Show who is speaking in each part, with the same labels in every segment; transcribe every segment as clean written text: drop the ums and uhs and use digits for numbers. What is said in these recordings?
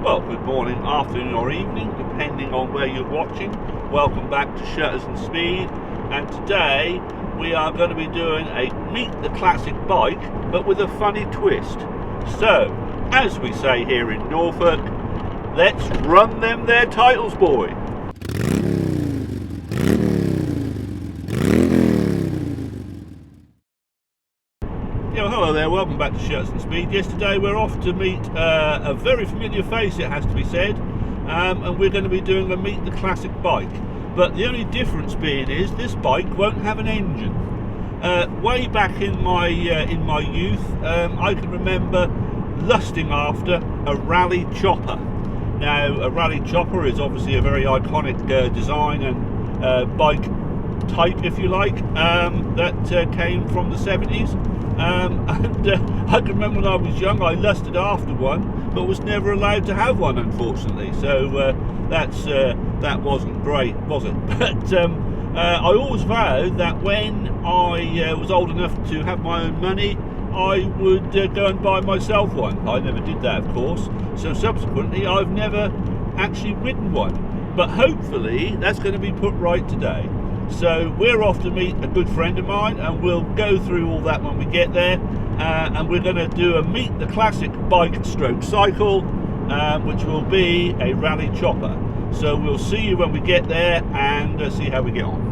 Speaker 1: Well, good morning, afternoon or evening, depending on where you're watching. Welcome back to Shutters and Speed, and today we are going to be doing a Meet the Classic bike, but with a funny twist. So, as we say here in Norfolk, let's run them their titles, boy. Hello there, welcome back to Shutters and Speed. Yes, today we're off to meet a very familiar face, it has to be said, and we're going to be doing a Meet the Classic bike. But the only difference being is this bike won't have an engine. Way back in my youth, I can remember lusting after a Raleigh Chopper. Now, a Raleigh Chopper is obviously a very iconic design and bike type, if you like, that came from the 70s. And I can remember when I was young, I lusted after one, but was never allowed to have one, unfortunately. So that wasn't great, was it? But I always vowed that when I was old enough to have my own money, I would go and buy myself one. I never did that, of course. So subsequently, I've never actually ridden one. But hopefully, that's going to be put right today. So we're off to meet a good friend of mine, and we'll go through all that when we get there, and we're going to do a Meet the Classic bike stroke cycle, which will be a Raleigh Chopper. So we'll see you when we get there and see how we get on.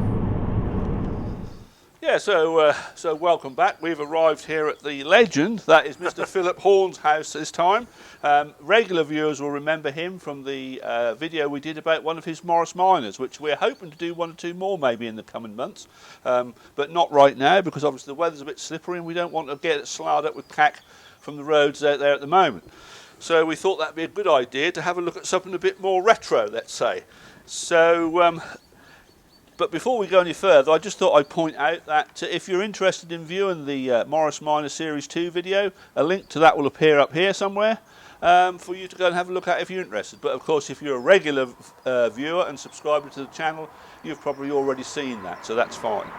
Speaker 1: Yeah, so welcome back. We've arrived here at the legend that is Mr. Philip Horn's house this time. Regular viewers will remember him from the video we did about one of his Morris Minors, which we're hoping to do one or two more maybe in the coming months, but not right now because obviously the weather's a bit slippery and we don't want to get it sloughed up with cack from the roads out there at the moment. So we thought that'd be a good idea to have a look at something a bit more retro, let's say. So. But before we go any further, I just thought I'd point out that if you're interested in viewing the Morris Minor Series 2 video, a link to that will appear up here somewhere for you to go and have a look at if you're interested. But of course, if you're a regular viewer and subscriber to the channel, you've probably already seen that, so that's fine.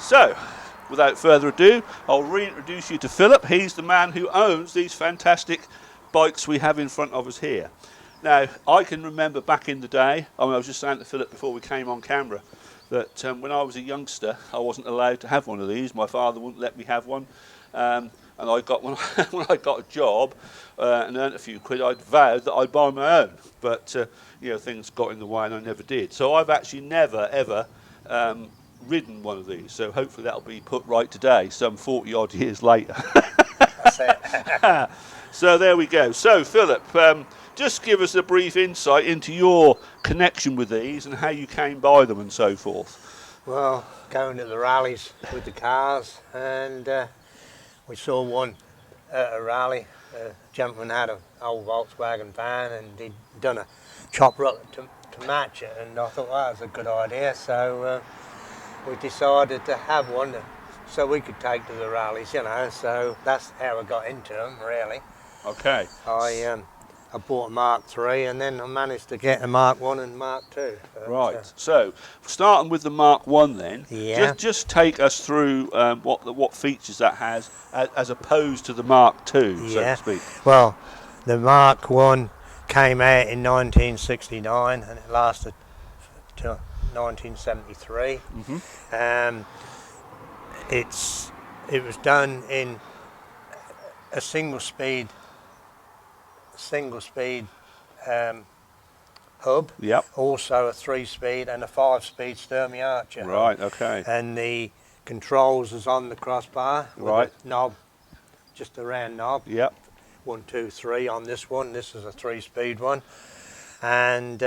Speaker 1: So, without further ado, I'll reintroduce you to Philip. He's the man who owns these fantastic bikes we have in front of us here. Now, I can remember back in the day, I was just saying to Philip before we came on camera, that when I was a youngster, I wasn't allowed to have one of these. My father wouldn't let me have one. And I got when I got a job and earned a few quid, I'd vowed that I'd buy my own. But things got in the way and I never did. So I've actually never, ever ridden one of these. So hopefully that'll be put right today, some 40-odd years later.
Speaker 2: That's it.
Speaker 1: So there we go. So, Philip, just give us a brief insight into your connection with these and how you came by them and so forth.
Speaker 2: Well, going to the rallies with the cars, and we saw one at a rally. A gentleman had an old Volkswagen van and he'd done a chopper up to match it, and I thought that was a good idea. So we decided to have one so we could take to the rallies, so that's how I got into them, really.
Speaker 1: Okay.
Speaker 2: I bought a Mark III and then I managed to get a Mark I and Mark II.
Speaker 1: Right. So, starting with the Mark I then,
Speaker 2: yeah.
Speaker 1: just take us through what features that has as opposed to the Mark II, so to speak.
Speaker 2: Well, the Mark I came out in 1969 and it lasted till 1973.
Speaker 1: Mm-hmm.
Speaker 2: It was done in a single speed hub,
Speaker 1: yep.
Speaker 2: Also a 3-speed and a 5-speed Sturmey Archer.
Speaker 1: Right, okay.
Speaker 2: And the controls is on the crossbar with
Speaker 1: right.
Speaker 2: a knob, just a round knob.
Speaker 1: Yep.
Speaker 2: 1, 2, 3 on this one. This is a 3-speed one, and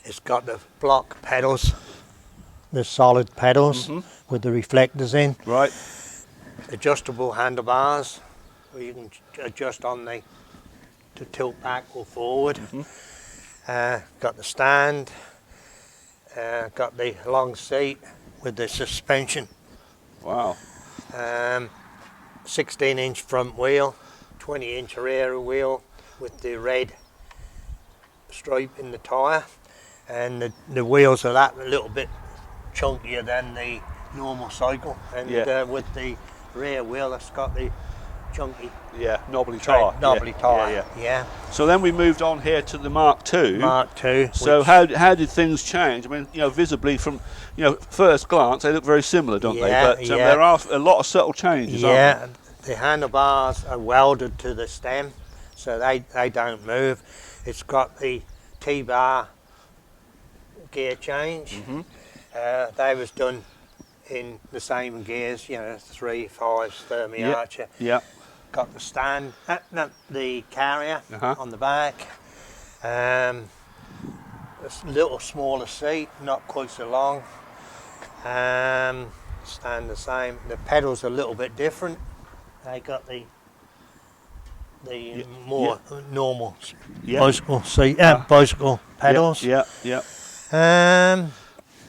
Speaker 2: it's got the block pedals, the solid pedals, mm-hmm. with the reflectors in.
Speaker 1: Right.
Speaker 2: Adjustable handlebars, where you can adjust on the to tilt back or forward. Mm-hmm. Got the stand, got the long seat with the suspension.
Speaker 1: Wow.
Speaker 2: 16-inch front wheel, 20-inch rear wheel with the red stripe in the tyre, and the wheels are that a little bit chunkier than the normal cycle, and with the rear wheel it's got the chunky
Speaker 1: Yeah, knobbly tyre.
Speaker 2: knobbly tyre.
Speaker 1: Yeah.
Speaker 2: Yeah.
Speaker 1: So then we moved on here to the Mark II.
Speaker 2: Mark II.
Speaker 1: So how did things change? I mean, visibly from, first glance, they look very similar, don't they?
Speaker 2: Yeah,
Speaker 1: But
Speaker 2: yeah.
Speaker 1: there are a lot of subtle changes, aren't
Speaker 2: Yeah, the handlebars are welded to the stem, so they don't move. It's got the T-bar gear change.
Speaker 1: Mm-hmm.
Speaker 2: They was done in the same gears, 3, 5, Sturmey
Speaker 1: Yeah.
Speaker 2: Archer.
Speaker 1: Yeah.
Speaker 2: Got the stand, the carrier
Speaker 1: Uh-huh.
Speaker 2: on the back. A little smaller seat, not quite so long. Stand the same. The pedals are a little bit different. They got the more normal
Speaker 1: Yeah.
Speaker 2: bicycle seat, bicycle pedals.
Speaker 1: Yeah. Yeah.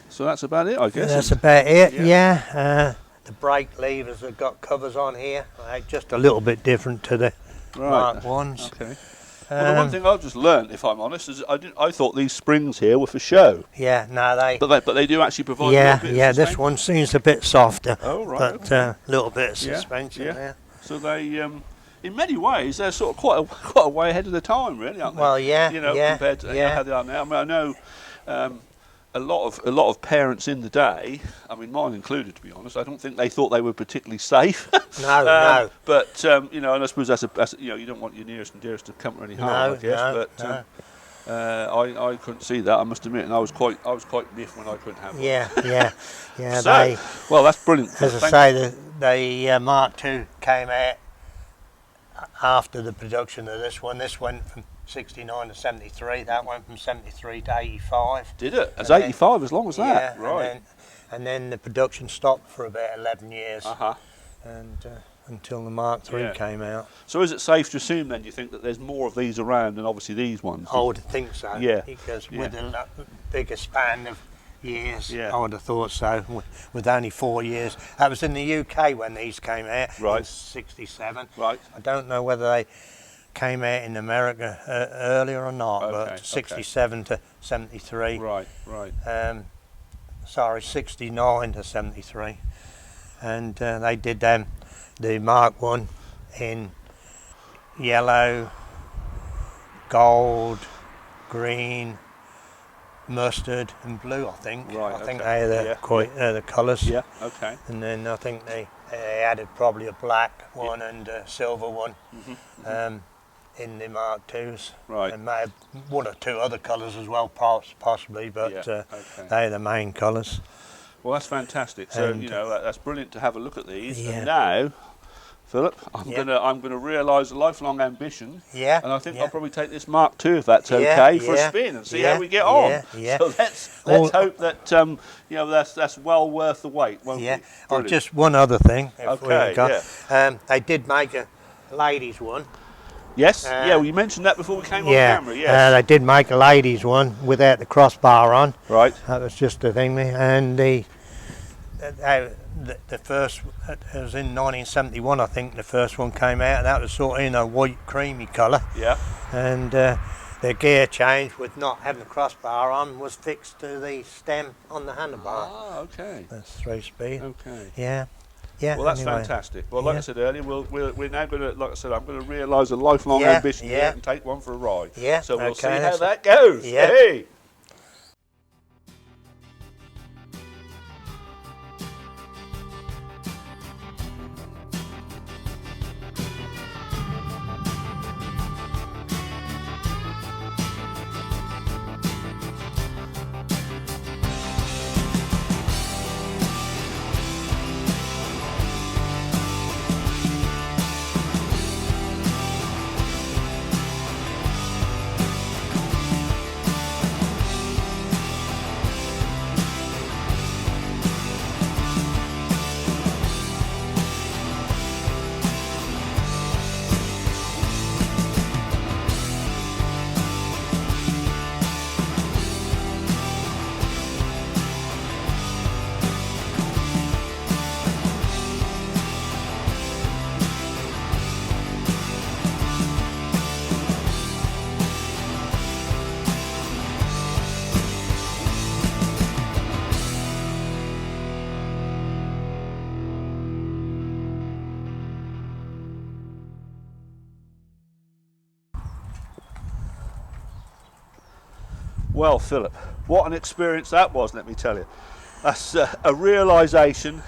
Speaker 1: So that's about it, I guess.
Speaker 2: That's about it.
Speaker 1: Yeah.
Speaker 2: Yeah. The brake levers have got covers on here. Just a little bit different to the Mark ones.
Speaker 1: Okay. Well, the one thing I've just learnt, if I'm honest, is I thought these springs here were for show.
Speaker 2: Yeah, no,
Speaker 1: But they do actually provide. a
Speaker 2: yeah,
Speaker 1: little bit
Speaker 2: yeah.
Speaker 1: of
Speaker 2: This
Speaker 1: suspension.
Speaker 2: one seems a bit softer.
Speaker 1: Oh right.
Speaker 2: But
Speaker 1: Okay.
Speaker 2: a little bit of
Speaker 1: Yeah,
Speaker 2: suspension
Speaker 1: yeah.
Speaker 2: there.
Speaker 1: So they, in many ways, they're sort of quite a way ahead of the time, really, aren't they?
Speaker 2: Well, yeah, yeah,
Speaker 1: compared to
Speaker 2: yeah.
Speaker 1: how they are now. I mean, I know a lot of parents in the day, I mean, mine included, to be honest. I don't think they thought they were particularly safe.
Speaker 2: No, no.
Speaker 1: But and I suppose that's you don't want your nearest and dearest to come to any harm, I guess.
Speaker 2: No,
Speaker 1: But I couldn't see that, I must admit, and I was quite miffed when I couldn't have one.
Speaker 2: Yeah.
Speaker 1: So, well, that's brilliant.
Speaker 2: As I say, the Mark II came out after the production of this one. This went from 69 to 73. That went from 73 to 85.
Speaker 1: Did it? As
Speaker 2: And
Speaker 1: 85, as long as that?
Speaker 2: Yeah,
Speaker 1: Right.
Speaker 2: And then the production stopped for about 11 years,
Speaker 1: Uh-huh.
Speaker 2: and until the Mark III
Speaker 1: Yeah.
Speaker 2: came out.
Speaker 1: So is it safe to assume then, do you think, that there's more of these around than obviously these ones?
Speaker 2: I would think so.
Speaker 1: Yeah,
Speaker 2: Because
Speaker 1: yeah.
Speaker 2: with a bigger span of years,
Speaker 1: Yeah.
Speaker 2: I would have thought so. With only 4 years, that was in the UK when these came out.
Speaker 1: Right.
Speaker 2: In '67.
Speaker 1: Right.
Speaker 2: I don't know whether they came out in America earlier or not,
Speaker 1: Okay,
Speaker 2: but 67 to 73.
Speaker 1: Right.
Speaker 2: 69 to 73, and they did the Mark I in yellow, gold, green, mustard, and blue. I think.
Speaker 1: Right,
Speaker 2: I think
Speaker 1: okay.
Speaker 2: they're the colours.
Speaker 1: Yeah. Okay.
Speaker 2: And then I think they added probably a black one and a silver one. In the Mark IIs,
Speaker 1: Right.
Speaker 2: and maybe 1 or 2 other colours as well, possibly, but
Speaker 1: Yeah, okay.
Speaker 2: they're the main colours.
Speaker 1: Well, that's fantastic. So
Speaker 2: And,
Speaker 1: that's brilliant to have a look at these.
Speaker 2: Yeah.
Speaker 1: And now, Philip, I'm
Speaker 2: Yeah.
Speaker 1: gonna realise a lifelong ambition.
Speaker 2: Yeah.
Speaker 1: And I think
Speaker 2: yeah.
Speaker 1: I'll probably take this Mark II, if that's
Speaker 2: Yeah,
Speaker 1: okay, for a
Speaker 2: yeah,
Speaker 1: spin and see
Speaker 2: yeah,
Speaker 1: how we get on.
Speaker 2: yeah.
Speaker 1: So let's
Speaker 2: All-
Speaker 1: hope that that's well worth the wait, won't
Speaker 2: Yeah.
Speaker 1: it?
Speaker 2: Oh,
Speaker 1: Brilliant.
Speaker 2: just one other thing. If
Speaker 1: Okay,
Speaker 2: we got. They did make a ladies one.
Speaker 1: Yes. Well, you mentioned that before we came on
Speaker 2: Yeah.
Speaker 1: camera. Yes.
Speaker 2: They did make a ladies one without the crossbar on.
Speaker 1: Right.
Speaker 2: That was just the thing. And the first, it was in 1971, I think. The first one came out, and that was sort of in a white creamy colour.
Speaker 1: Yeah.
Speaker 2: And the gear change with not having the crossbar on was fixed to the stem on the handlebar.
Speaker 1: Ah, okay.
Speaker 2: That's 3-speed.
Speaker 1: Okay.
Speaker 2: Yeah. Yeah.
Speaker 1: Well, that's
Speaker 2: anyway.
Speaker 1: fantastic. Well, like
Speaker 2: Yeah.
Speaker 1: I said earlier, we're now going to, like I said, I'm going to realise a lifelong
Speaker 2: Yeah,
Speaker 1: ambition
Speaker 2: yeah.
Speaker 1: here and take one for a ride.
Speaker 2: Yeah,
Speaker 1: So we'll see
Speaker 2: okay,
Speaker 1: how
Speaker 2: that's-
Speaker 1: that goes.
Speaker 2: Yeah.
Speaker 1: Hey. Well, Philip, what an experience that was, let me tell you. That's a realisation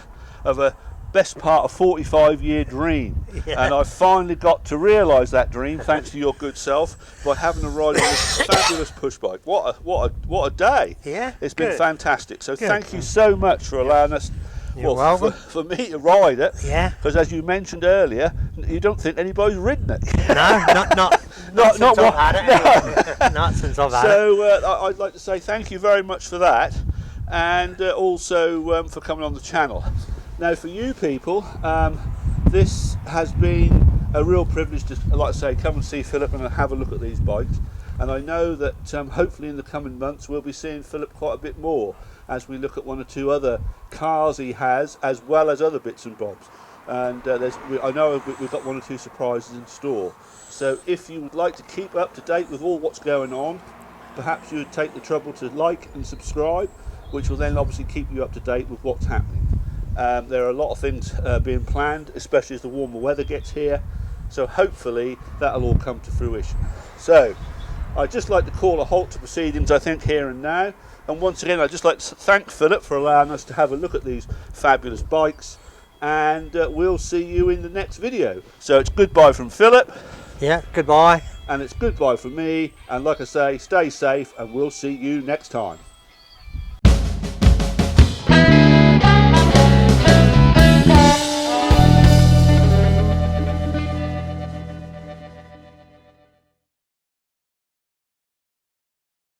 Speaker 1: of a best part of 45-year dream.
Speaker 2: Yeah.
Speaker 1: And I finally got to realise that dream thanks to your good self by having a ride on this fabulous push bike. What a day.
Speaker 2: Yeah,
Speaker 1: It's been
Speaker 2: good.
Speaker 1: fantastic. So
Speaker 2: Good.
Speaker 1: thank you so much for allowing us
Speaker 2: You're welcome.
Speaker 1: for me to ride it.
Speaker 2: Yeah.
Speaker 1: Because as you mentioned earlier, you don't think anybody's ridden it.
Speaker 2: No, not since I've had it. Anyway. Not since I've had it.
Speaker 1: So I'd like to say thank you very much for that, and also for coming on the channel. Now, for you people, this has been a real privilege to, like I say, come and see Philip and have a look at these bikes. And I know that hopefully in the coming months we'll be seeing Philip quite a bit more as we look at one or two other cars he has, as well as other bits and bobs. And I know we've got one or two surprises in store. So if you would like to keep up to date with all what's going on, perhaps you would take the trouble to like and subscribe, which will then obviously keep you up to date with what's happening. There are a lot of things being planned, especially as the warmer weather gets here. So hopefully that'll all come to fruition. So I'd just like to call a halt to proceedings, I think, here and now. And once again, I'd just like to thank Philip for allowing us to have a look at these fabulous bikes. And we'll see you in the next video. So it's goodbye from Philip.
Speaker 2: Yeah, goodbye.
Speaker 1: And it's goodbye from me. And like I say, stay safe and we'll see you next time.